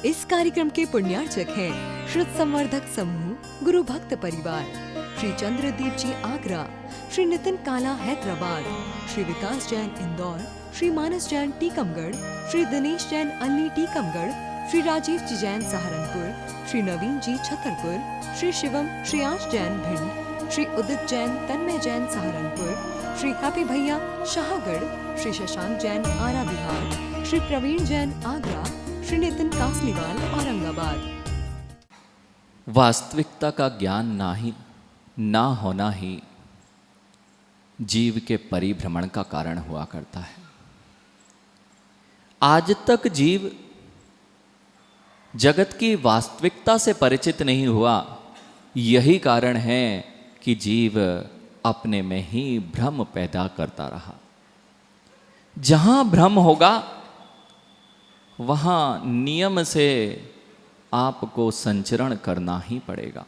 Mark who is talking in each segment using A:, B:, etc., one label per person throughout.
A: इस कार्यक्रम के पुण्यार्चक हैं श्रुत संवर्धक समूह गुरु भक्त परिवार, श्री चंद्रदीप जी आगरा, श्री नितिन काला हैदराबाद, श्री विकास जैन इंदौर, श्री मानस जैन टीकमगढ़, श्री दिनेश जैन अल्ली टीकमगढ़, श्री राजीव जी जैन सहारनपुर, श्री नवीन जी छतरपुर, श्री शिवम श्रेयांश जैन भिंड, श्री उदित जैन तन्मय जैन सहारनपुर, श्री हैप्पी भैया शाहगढ़, श्री शशांक जैन आरा बिहार, श्री प्रवीण जैन आगरा, श्री नितिन कासलीवाल औरंगाबाद।
B: वास्तविकता का ज्ञान ना होना ही जीव के परिभ्रमण का कारण हुआ करता है। आज तक जीव जगत की वास्तविकता से परिचित नहीं हुआ। यही कारण है कि जीव अपने में ही भ्रम पैदा करता रहा। जहां भ्रम होगा वहां नियम से आपको संचरण करना ही पड़ेगा।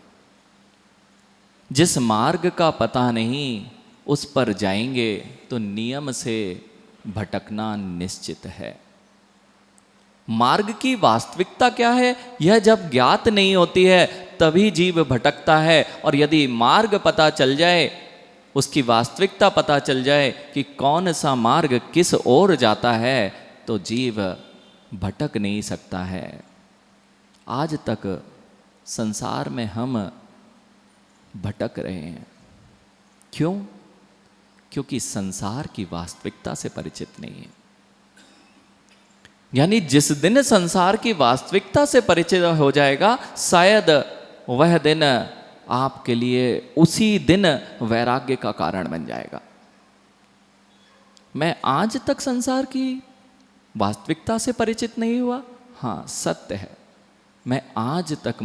B: जिस मार्ग का पता नहीं उस पर जाएंगे तो नियम से भटकना निश्चित है। मार्ग की वास्तविकता क्या है, यह जब ज्ञात नहीं होती है तभी जीव भटकता है। और यदि मार्ग पता चल जाए, उसकी वास्तविकता पता चल जाए कि कौन सा मार्ग किस ओर जाता है, तो जीव भटक नहीं सकता है। आज तक संसार में हम भटक रहे हैं। क्यों? क्योंकि संसार की वास्तविकता से परिचित नहीं है। यानी जिस दिन संसार की वास्तविकता से परिचित हो जाएगा, शायद वह दिन आपके लिए उसी दिन वैराग्य का कारण बन जाएगा। मैं आज तक संसार की वास्तविकता से परिचित नहीं हुआ। हाँ, सत्य है, मैं आज तक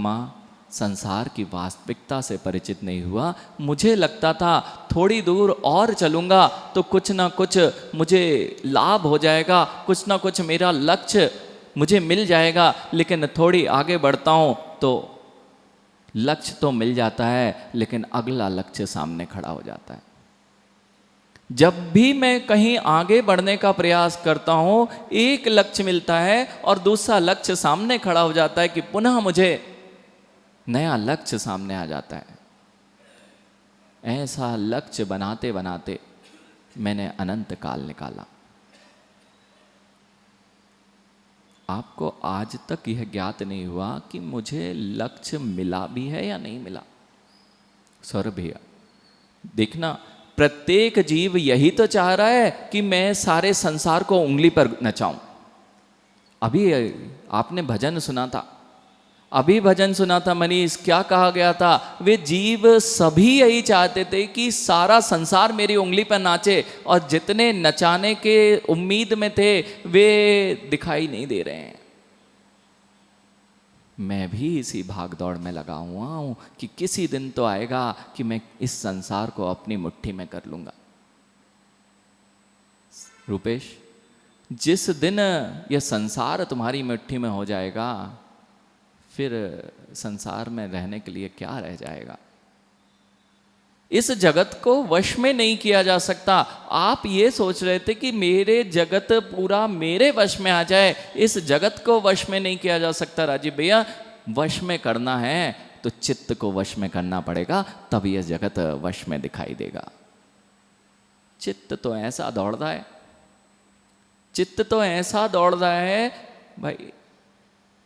B: संसार की वास्तविकता से परिचित नहीं हुआ। मुझे लगता था थोड़ी दूर और चलूंगा तो कुछ ना कुछ मुझे लाभ हो जाएगा, कुछ ना कुछ मेरा लक्ष्य मुझे मिल जाएगा। लेकिन थोड़ी आगे बढ़ता हूं तो लक्ष्य तो मिल जाता है, लेकिन अगला लक्ष्य सामने खड़ा हो जाता है। जब भी मैं कहीं आगे बढ़ने का प्रयास करता हूं, एक लक्ष्य मिलता है और दूसरा लक्ष्य सामने खड़ा हो जाता है कि पुनः मुझे नया लक्ष्य सामने आ जाता है। ऐसा लक्ष्य बनाते बनाते मैंने अनंत काल निकाला। आपको आज तक यह ज्ञात नहीं हुआ कि मुझे लक्ष्य मिला भी है या नहीं मिला। सौरभ भैया देखना, प्रत्येक जीव यही तो चाह रहा है कि मैं सारे संसार को उंगली पर नचाऊं। अभी आपने भजन सुना था, मनीष, क्या कहा गया था? वे जीव सभी यही चाहते थे कि सारा संसार मेरी उंगली पर नाचे, और जितने नचाने के उम्मीद में थे वे दिखाई नहीं दे रहे हैं। मैं भी इसी भागदौड़ में लगा हुआ हूं कि किसी दिन तो आएगा कि मैं इस संसार को अपनी मुट्ठी में कर लूंगा। रूपेश, जिस दिन यह संसार तुम्हारी मुट्ठी में हो जाएगा, फिर संसार में रहने के लिए क्या रह जाएगा? इस जगत को वश में नहीं किया जा सकता। आप ये सोच रहे थे कि मेरे जगत पूरा मेरे वश में आ जाए, इस जगत को वश में नहीं किया जा सकता। राजीव भैया, वश में करना है तो चित्त को वश में करना पड़ेगा, तब यह जगत वश में दिखाई देगा। चित्त तो ऐसा दौड़ रहा है, भाई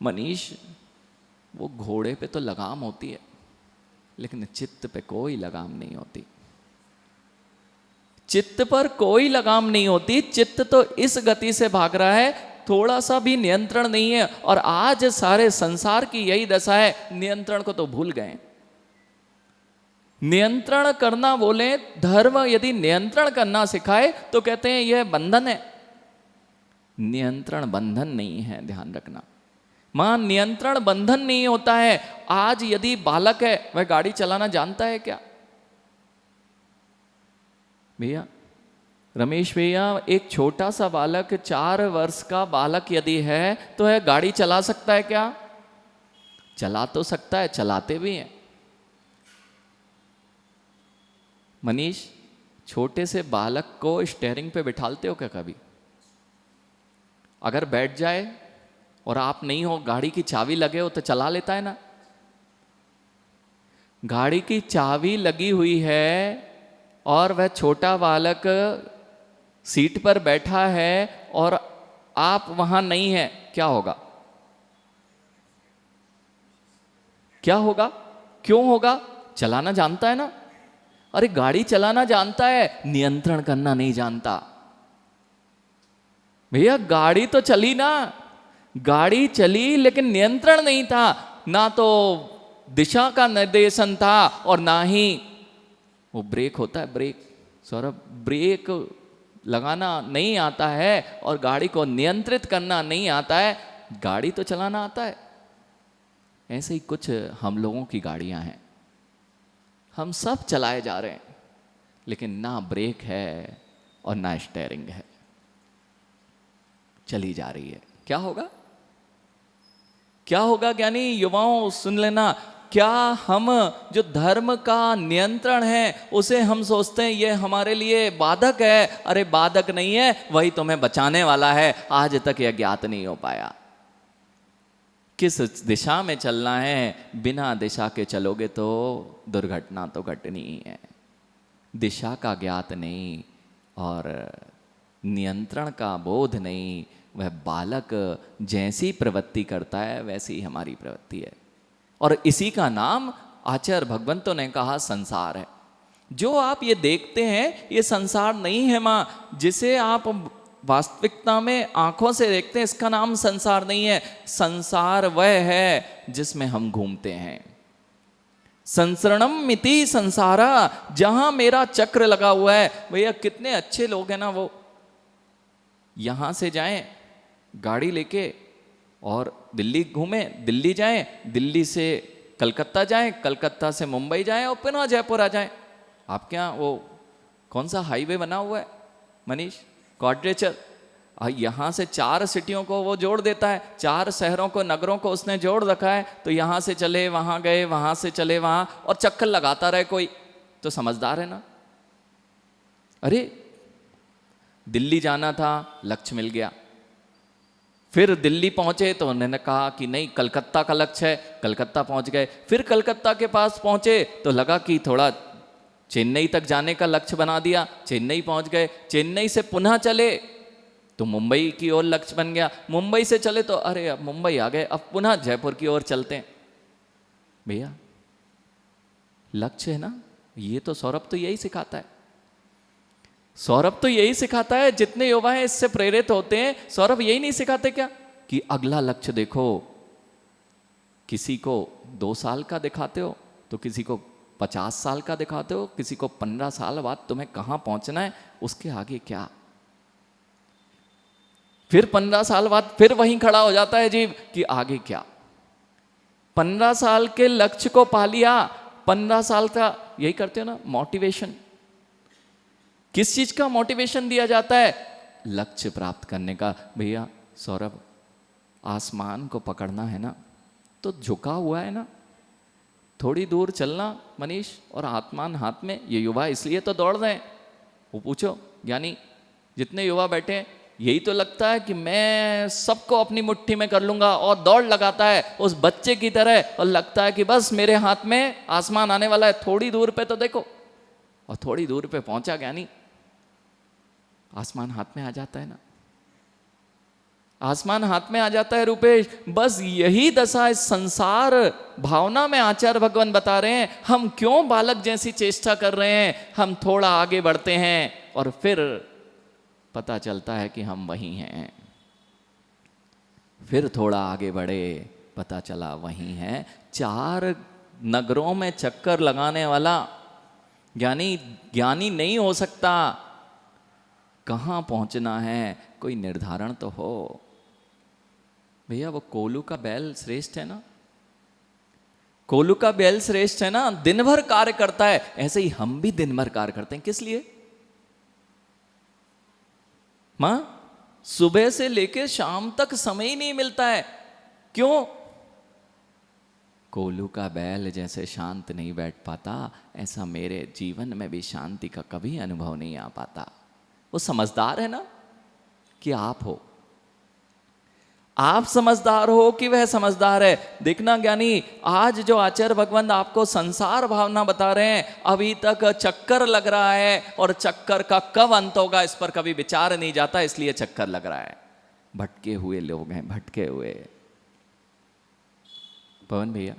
B: मनीष, वो घोड़े पे तो लगाम होती है, लेकिन चित्त पे कोई लगाम नहीं होती। चित्त पर कोई लगाम नहीं होती। चित्त तो इस गति से भाग रहा है, थोड़ा सा भी नियंत्रण नहीं है। और आज सारे संसार की यही दशा है, नियंत्रण को तो भूल गए। नियंत्रण करना बोले, धर्म यदि नियंत्रण करना सिखाए तो कहते हैं यह बंधन है। नियंत्रण बंधन नहीं है, ध्यान रखना। नियंत्रण बंधन नहीं होता है। आज यदि बालक है, वह गाड़ी चलाना जानता है क्या? भैया रमेश भैया, एक छोटा सा बालक, 4 वर्ष का बालक यदि है तो वह गाड़ी चला सकता है क्या? चला तो सकता है, चलाते भी हैं। मनीष, छोटे से बालक को स्टीयरिंग पे बिठालते हो क्या कभी? अगर बैठ जाए और आप नहीं हो, गाड़ी की चाबी लगे हो तो चला लेता है ना। गाड़ी की चाबी लगी हुई है और वह छोटा बालक सीट पर बैठा है और आप वहां नहीं है, क्या होगा? क्या होगा? क्यों होगा? चलाना जानता है ना। अरे गाड़ी चलाना जानता है, नियंत्रण करना नहीं जानता। भैया गाड़ी तो चली ना, गाड़ी चली लेकिन नियंत्रण नहीं था, ना तो दिशा का निर्देशन था और ना ही वो ब्रेक होता है, ब्रेक। सौरभ, ब्रेक लगाना नहीं आता है और गाड़ी को नियंत्रित करना नहीं आता है, गाड़ी तो चलाना आता है। ऐसे ही कुछ हम लोगों की गाड़ियां हैं, हम सब चलाए जा रहे हैं लेकिन ना ब्रेक है और ना स्टीयरिंग है, चली जा रही है। क्या होगा? क्या होगा ज्ञानी युवाओं, सुन लेना। क्या हम जो धर्म का नियंत्रण है उसे हम सोचते हैं ये हमारे लिए बाधक है? अरे बाधक नहीं है, वही तुम्हें बचाने वाला है। आज तक यह ज्ञात नहीं हो पाया किस दिशा में चलना है। बिना दिशा के चलोगे तो दुर्घटना तो घटनी ही है। दिशा का ज्ञात नहीं और नियंत्रण का बोध नहीं, वह बालक जैसी प्रवृत्ति करता है वैसी हमारी प्रवृत्ति है। और इसी का नाम आचार्य भगवंतों ने कहा संसार है। जो आप ये देखते हैं ये संसार नहीं है माँ, जिसे आप वास्तविकता में आंखों से देखते हैं इसका नाम संसार नहीं है। संसार वह है जिसमें हम घूमते हैं। संसरणम मिति संसारा, जहां मेरा चक्र लगा हुआ है। भैया कितने अच्छे लोग हैं ना, वो यहां से जाएं गाड़ी लेके और दिल्ली घूमें, दिल्ली जाएं, दिल्ली से कलकत्ता जाएं, कलकत्ता से मुंबई जाएं और पुनः जयपुर आ जाएं। आपके यहाँ वो कौन सा हाईवे बना हुआ है मनीष? क्वाड्रेचर। यहाँ से 4 सिटियों को वो जोड़ देता है, 4 शहरों को, नगरों को उसने जोड़ रखा है। तो यहाँ से चले वहाँ गए, वहाँ से चले वहाँ, और चक्कर लगाता रहे कोई, तो समझदार है ना। अरे दिल्ली जाना था, लक्ष्य मिल गया। फिर दिल्ली पहुंचे तो उन्होंने कहा कि नहीं कलकत्ता का लक्ष्य है, कलकत्ता पहुंच गए। फिर कलकत्ता के पास पहुंचे तो लगा कि थोड़ा चेन्नई तक जाने का लक्ष्य बना दिया, चेन्नई पहुंच गए। चेन्नई से पुनः चले तो मुंबई की ओर लक्ष्य बन गया। मुंबई से चले तो अरे अब मुंबई आ गए, अब पुनः जयपुर की ओर चलते हैं। भैया लक्ष्य है ना, ये तो सौरभ तो यही सिखाता है। सौरभ तो यही सिखाता है, जितने युवा हैं इससे प्रेरित होते हैं। सौरभ यही नहीं सिखाते क्या कि अगला लक्ष्य देखो। किसी को 2 साल का दिखाते हो तो किसी को 50 साल का दिखाते हो, किसी को 15 साल बाद तुम्हें कहां पहुंचना है, उसके आगे क्या। फिर 15 साल बाद फिर वहीं खड़ा हो जाता है जीव कि आगे क्या। 15 साल के लक्ष्य को पा लिया, 15 साल का यही करते हो ना मोटिवेशन। किस चीज का मोटिवेशन दिया जाता है? लक्ष्य प्राप्त करने का। भैया सौरभ, आसमान को पकड़ना है ना तो झुका हुआ है ना, थोड़ी दूर चलना मनीष, और आसमान हाथ में। ये युवा इसलिए तो दौड़ रहे हैं। वो पूछो यानी जितने युवा बैठे हैं, यही तो लगता है कि मैं सबको अपनी मुट्ठी में कर लूंगा, और दौड़ लगाता है उस बच्चे की तरह, और लगता है कि बस मेरे हाथ में आसमान आने वाला है। थोड़ी दूर पे तो देखो, और थोड़ी दूर पे पहुंचा ज्ञानी, आसमान हाथ में आ जाता है ना। आसमान हाथ में आ जाता है रूपेश। बस यही दशा इस संसार भावना में आचार्य भगवान बता रहे हैं। हम क्यों बालक जैसी चेष्टा कर रहे हैं? हम थोड़ा आगे बढ़ते हैं और फिर पता चलता है कि हम वहीं हैं। फिर थोड़ा आगे बढ़े, पता चला वहीं हैं। 4 नगरों में चक्कर लगाने वाला ज्ञानी नहीं हो सकता। कहाँ पहुंचना है कोई निर्धारण तो हो। भैया वो कोलू का बैल श्रेष्ठ है ना, कोलू का बैल श्रेष्ठ है ना, दिन भर कार्य करता है। ऐसे ही हम भी दिन भर कार्य करते हैं। किस लिए मां? सुबह से लेकर शाम तक समय ही नहीं मिलता है। क्यों? कोलू का बैल जैसे शांत नहीं बैठ पाता, ऐसा मेरे जीवन में भी शांति का कभी अनुभव नहीं आ पाता। वो समझदार है ना कि आप हो। आप समझदार हो कि वह समझदार है। देखना ज्ञानी, आज जो आचार्य भगवंत आपको संसार भावना बता रहे हैं, अभी तक चक्कर लग रहा है, और चक्कर का कब अंत होगा इस पर कभी विचार नहीं जाता, इसलिए चक्कर लग रहा है। भटके हुए लोग हैं, भटके हुए। पवन भैया,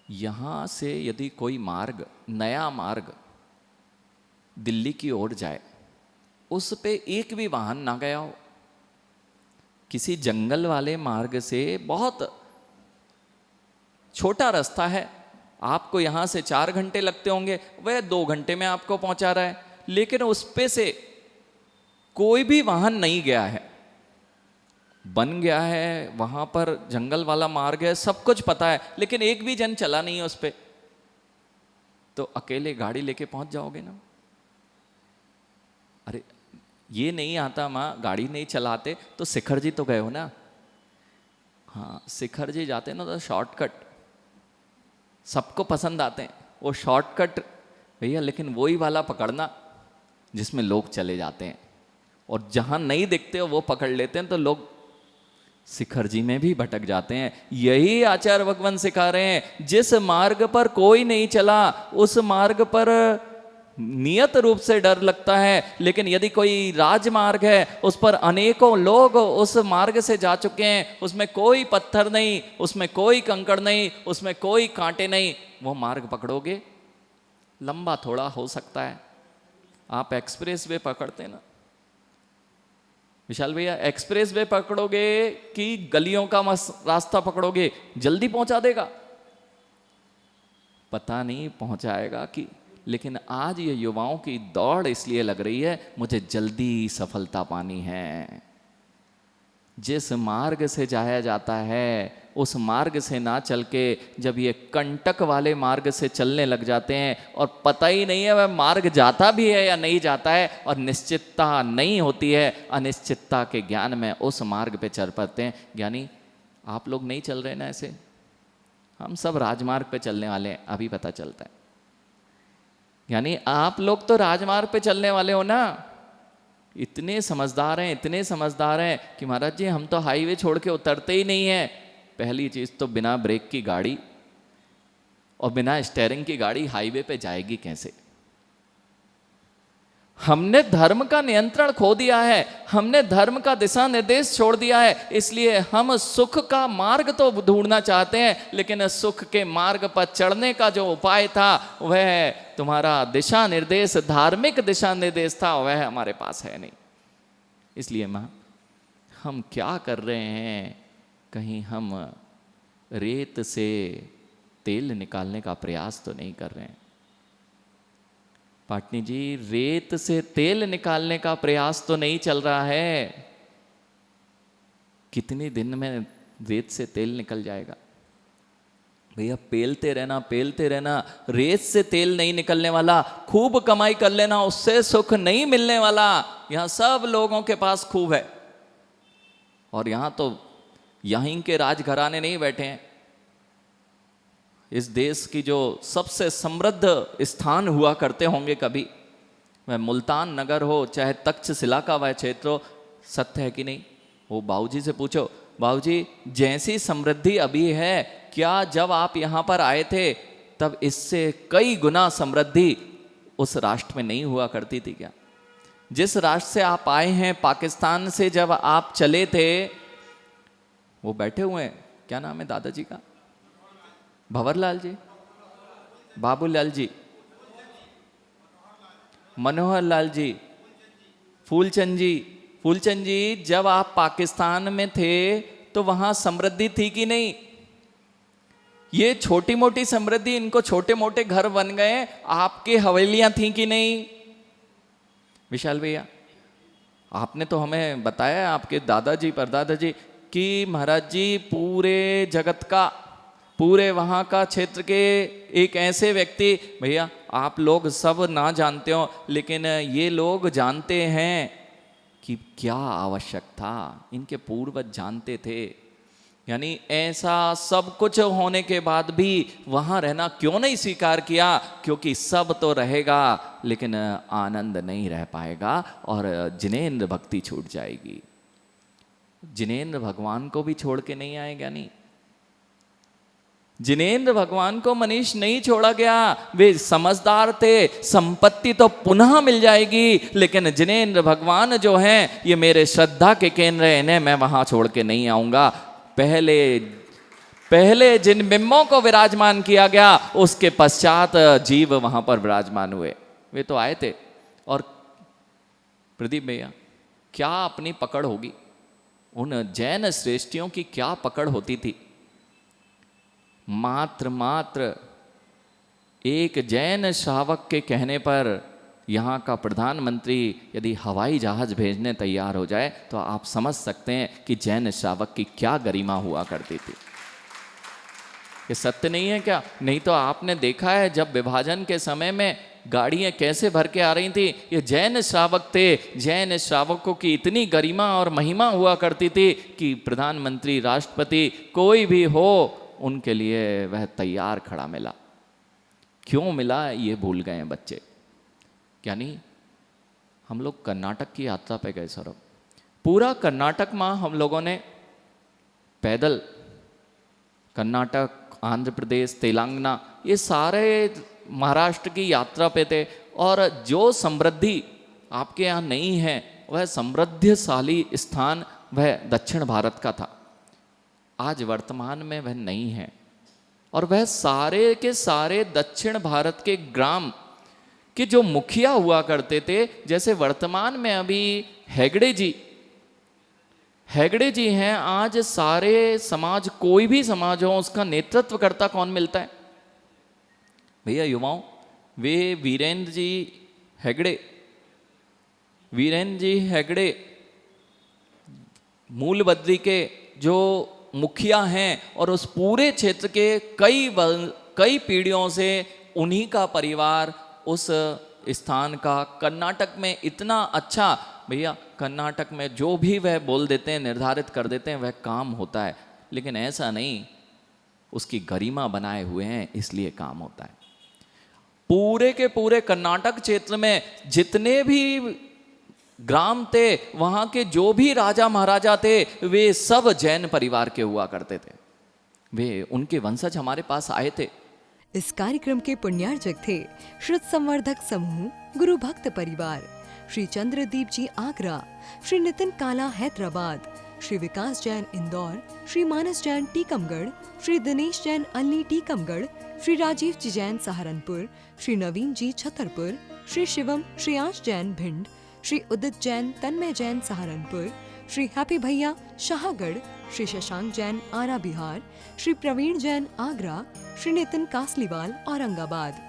B: यहां से यदि कोई मार्ग, नया मार्ग दिल्ली की ओर जाए, उस पे एक भी वाहन ना गया हो, किसी जंगल वाले मार्ग से बहुत छोटा रास्ता है, आपको यहां से 4 घंटे लगते होंगे, वह 2 घंटे में आपको पहुंचा रहा है, लेकिन उस पे से कोई भी वाहन नहीं गया है, बन गया है, वहां पर जंगल वाला मार्ग है, सब कुछ पता है, लेकिन एक भी जन चला नहीं है उस पे, तो अकेले गाड़ी लेके पहुंच जाओगे ना। अरे ये नहीं आता, माँ गाड़ी नहीं चलाते तो शिखर जी तो गए हो ना। हाँ, शिखर जी जाते ना तो शॉर्टकट सबको पसंद आते हैं, वो शॉर्टकट भैया, लेकिन वही वाला पकड़ना जिसमें लोग चले जाते हैं, और जहां नहीं दिखते हो वो पकड़ लेते हैं, तो लोग शिखर जी में भी भटक जाते हैं। यही आचार्य भगवंत सिखा रहे हैं, जिस मार्ग पर कोई नहीं चला उस मार्ग पर नियत रूप से डर लगता है, लेकिन यदि कोई राजमार्ग है उस पर अनेकों लोग उस मार्ग से जा चुके हैं, उसमें कोई पत्थर नहीं, उसमें कोई कंकड़ नहीं, उसमें कोई कांटे नहीं, वो मार्ग पकड़ोगे, लंबा थोड़ा हो सकता है। आप एक्सप्रेस वे पकड़ते ना विशाल भैया, एक्सप्रेस वे पकड़ोगे कि गलियों का रास्ता पकड़ोगे, जल्दी पहुंचा देगा? पता नहीं पहुंचाएगा कि, लेकिन आज ये युवाओं की दौड़ इसलिए लग रही है, मुझे जल्दी सफलता पानी है। जिस मार्ग से जाया जाता है उस मार्ग से ना चल के जब ये कंटक वाले मार्ग से चलने लग जाते हैं, और पता ही नहीं है वह मार्ग जाता भी है या नहीं जाता है, और निश्चितता नहीं होती है, अनिश्चितता के ज्ञान में उस मार्ग पे चल पाते हैं। ज्ञानी, आप लोग नहीं चल रहे ना ऐसे, हम सब राजमार्ग पे चलने वाले हैं, अभी पता चलता है। यानी आप लोग तो राजमार्ग पे चलने वाले हो ना, इतने समझदार हैं, इतने समझदार हैं कि महाराज जी हम तो हाईवे छोड़ के उतरते ही नहीं हैं। पहली चीज तो बिना ब्रेक की गाड़ी और बिना स्टीयरिंग की गाड़ी हाईवे पे जाएगी कैसे? हमने धर्म का नियंत्रण खो दिया है, हमने धर्म का दिशा निर्देश छोड़ दिया है, इसलिए हम सुख का मार्ग तो ढूंढना चाहते हैं, लेकिन सुख के मार्ग पर चढ़ने का जो उपाय था वह तुम्हारा दिशा निर्देश, धार्मिक दिशा निर्देश था, वह हमारे पास है नहीं। इसलिए मां, हम क्या कर रहे हैं, कहीं हम रेत से तेल निकालने का प्रयास तो नहीं कर रहे हैं? पाटनी जी, रेत से तेल निकालने का प्रयास तो नहीं चल रहा है। कितने दिन में रेत से तेल निकल जाएगा भैया? पेलते रहना, पेलते रहना, रेत से तेल नहीं निकलने वाला। खूब कमाई कर लेना, उससे सुख नहीं मिलने वाला। यहां सब लोगों के पास खूब है, और यहां तो यहीं के राजघराने नहीं बैठे हैं। इस देश की जो सबसे समृद्ध स्थान हुआ करते होंगे कभी, वह मुल्तान नगर हो, चाहे तक्षशिला का वह क्षेत्र हो, सत्य है कि नहीं? वो बाबूजी से पूछो, बाबूजी जैसी समृद्धि अभी है, क्या जब आप यहाँ पर आए थे तब इससे कई गुना समृद्धि उस राष्ट्र में नहीं हुआ करती थी क्या? जिस राष्ट्र से आप आए हैं, पाकिस्तान से जब आप चले थे, वो बैठे हुए हैं, क्या नाम है दादाजी का? भंवरलाल जी, बाबूलाल जी, मनोहर लाल जी, फूलचंद जी। फूलचंद जी, जब आप पाकिस्तान में थे तो वहां समृद्धि थी कि नहीं? ये छोटी मोटी समृद्धि, इनको छोटे मोटे घर बन गए, आपकी हवेलियां थी कि नहीं? विशाल भैया, आपने तो हमें बताया, आपके दादाजी परदादाजी, कि महाराज जी पूरे जगत का, पूरे वहाँ का क्षेत्र के एक ऐसे व्यक्ति, भैया आप लोग सब ना जानते हो, लेकिन ये लोग जानते हैं कि क्या आवश्यक था, इनके पूर्वज जानते थे। यानी ऐसा सब कुछ होने के बाद भी वहाँ रहना क्यों नहीं स्वीकार किया? क्योंकि सब तो रहेगा लेकिन आनंद नहीं रह पाएगा और जिनेंद्र भक्ति छूट जाएगी। जिनेंद्र भगवान को भी छोड़ के नहीं आए ज्ञानी। जिनेंद्र भगवान को मनीष नहीं छोड़ा गया, वे समझदार थे, संपत्ति तो पुनः मिल जाएगी, लेकिन जिनेंद्र भगवान जो हैं ये मेरे श्रद्धा के केंद्र हैं, इन्हें मैं वहां छोड़ के नहीं आऊंगा। पहले जिन बिंबों को विराजमान किया गया उसके पश्चात जीव वहां पर विराजमान हुए। वे तो आए थे। और प्रदीप भैया क्या अपनी पकड़ होगी, उन जैन श्रेष्ठियों की क्या पकड़ होती थी। मात्र एक जैन श्रावक के कहने पर यहाँ का प्रधानमंत्री यदि हवाई जहाज भेजने तैयार हो जाए तो आप समझ सकते हैं कि जैन श्रावक की क्या गरिमा हुआ करती थी। ये सत्य नहीं है क्या? नहीं तो आपने देखा है जब विभाजन के समय में गाड़ियाँ कैसे भर के आ रही थी, ये जैन श्रावक थे। जैन श्रावकों की इतनी गरिमा और महिमा हुआ करती थी कि प्रधानमंत्री, राष्ट्रपति कोई भी हो उनके लिए वह तैयार खड़ा मिला। क्यों मिला ये भूल गए हैं बच्चे। यानी हम लोग कर्नाटक की यात्रा पे गए सौरभ, पूरा कर्नाटक में हम लोगों ने पैदल, कर्नाटक, आंध्र प्रदेश, तेलंगाना, ये सारे महाराष्ट्र की यात्रा पे थे। और जो समृद्धि आपके यहाँ नहीं है वह समृद्धशाली स्थान वह दक्षिण भारत का था, आज वर्तमान में वह नहीं है। और वह सारे के सारे दक्षिण भारत के ग्राम के जो मुखिया हुआ करते थे, जैसे वर्तमान में अभी हेगड़े जी हैं, आज सारे समाज, कोई भी समाज हो उसका नेतृत्व करता कौन मिलता है भैया? युवाओं, वे वीरेंद्र जी हेगड़े मूलबद्री के जो मुखिया हैं और उस पूरे क्षेत्र के कई पीढ़ियों से उन्हीं का परिवार उस स्थान का, कर्नाटक में इतना अच्छा भैया, कर्नाटक में जो भी वह बोल देते हैं, निर्धारित कर देते हैं, वह काम होता है। लेकिन ऐसा नहीं, उसकी गरिमा बनाए हुए हैं इसलिए काम होता है। पूरे के पूरे कर्नाटक क्षेत्र में जितने भी ग्राम थे, वहां के जो भी राजा महाराजा थे, वे सब जैन परिवार के हुआ करते थे। वे उनके वंशज हमारे पास आए थे।
A: इस कार्यक्रम के पुण्यार्चक थे श्रुत संवर्धक समूह गुरु भक्त परिवार, श्री चंद्रदीप जी आगरा, श्री नितिन काला हैदराबाद, श्री विकास जैन इंदौर, श्री मानस जैन टीकमगढ़, श्री दिनेश जैन अल्ली टीकमगढ़, श्री राजीव जी जैन सहारनपुर, श्री नवीन जी छतरपुर, श्री शिवम श्रेयांश जैन भिंड, श्री उदित जैन तन्मय जैन सहारनपुर, श्री हैप्पी भैया शाहगढ़, श्री शशांक जैन आरा बिहार, श्री प्रवीण जैन आगरा, श्री नितिन कासलीवाल औरंगाबाद।